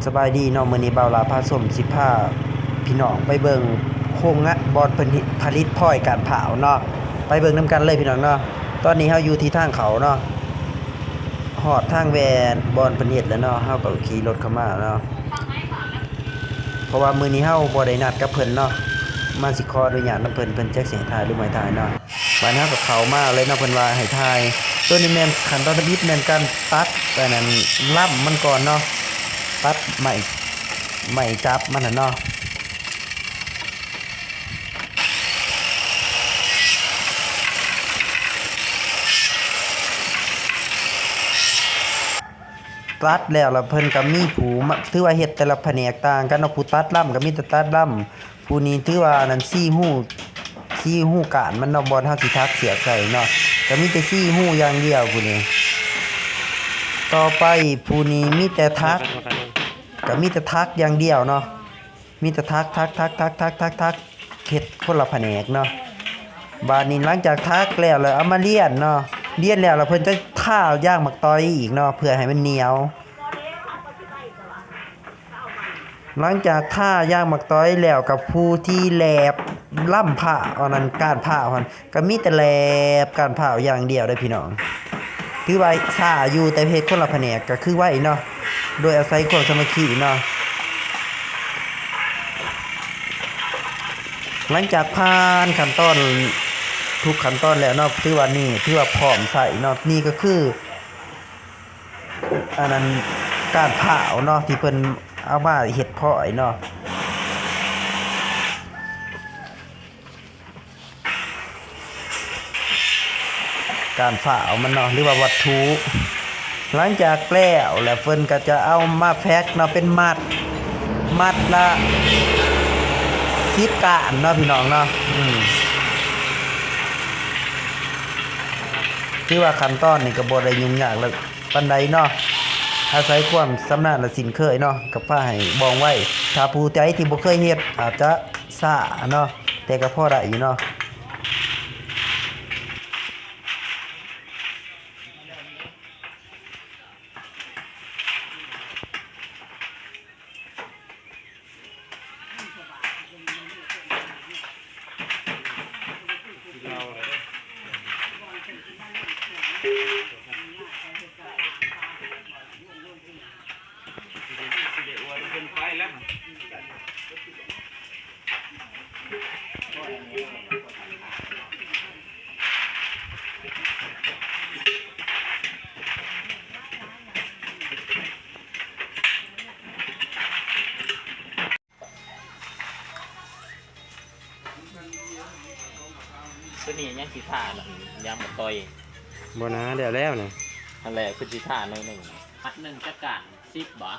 สบายดีเนาะมื้อนี้บ่าวลาพาส้มสิพาพี่น้องไปเบิ่งโครงงะบอนผลิตพลอยการเผาเนาะไปเบิ่งนํกันเลยพี่น้องเนาะตอนนี้เฮาอยู่ที่ทางเขาเนาะฮอดทางแวนบอนเพิ่นเฮ็ดแล้วเนาะเฮาก็ขี่รถเข้ามาเนาะเพราะว่ามื้อนี้เฮาบ่ได้นัดกับเพิ่นเนาะมาสิขออนุญาตนำเพิ่นจักเสียงถ่ายหรือไม่ถ่ายเนาะบัดนี้เฮาก็เข้ามาเลยเนาะเพิ่นว่าให้ถ่ายตัวนี้แม่นขั้นตอนทำอิฐแม่นการตัดแต่นั้นล่ำมันก่อนเนาะตัดไม่จับมันน่ะเนาะตัดแล้วเพิ่นก็มีผู้ถือว่าเฮ็ดแต่ละแผนกต่างกันเนาะผู้ตัดล่ำก็มีแต่ตัดล่ำผู้นี้ถือว่านั่นซี่ฮู้การมันเนาะบ่เฮาสิทักเสียใส่เนาะก็มีแต่ซี่ฮู้อย่างเดียวผู้นี้ต่อไปผู้นี้มีแต่ทักก็มีแต่ทักอย่างเดียวเนาะมีแต่ทักเฮ็ดคนละแผนกเนาะบาดนี้หลังจากทักแล้วเอามาเลียนเนาะเลียนแล้วเพิ่นจะท่าย่างหมักตอยอีกเนาะเพื่อให้มันเหนียวหลังจากท่าย่างหมักตอยแล้วกับผู้ที่แลบล่ำผ้าอันนั้นการผ้าหั่นก็มีแต่แลบการผ้าอย่างเดียวเด้อพี่น้องถือว่าซ่าอยู่แต่เฮ็ดคนละแผนกก็คือไว้เนาะโดยอาศัยความสามัคคีเนาะหลังจากผ่านขั้นตอนทุกขั้นตอนแล้วเนาะถือว่าพร้อมใส่เนาะนี่ก็คืออันนั้นการเผาเนาะที่เพิ่นเอามาเฮ็ดพลอยเนาะการเผามันเนาะหรือว่าวัตถุหลังจากแล้วเพิ่นก็จะเอามาแพ็คเนาะเป็นมัดละ10ก้านเนาะพี่น้องเนาะคือว่าขั้นตอนนี่ก็บ่ได้ยุ่งยากแล้วปานใดเนาะอาศัยความชำนาญและสินเคยเนาะกับผ้าให้บองไว้ถ้าผู้ใจที่บ่เคยเฮ็ดอาจจะซ่าเนาะแต่ก็พอได้อยู่เนาะตัวนี้ยังสีท่าน่ะยังมาต่อยบ่นะแล้วนี่อะไรคือสีท่าหน่อยหนึ่งมัดหนึ่งจักราน10 บ่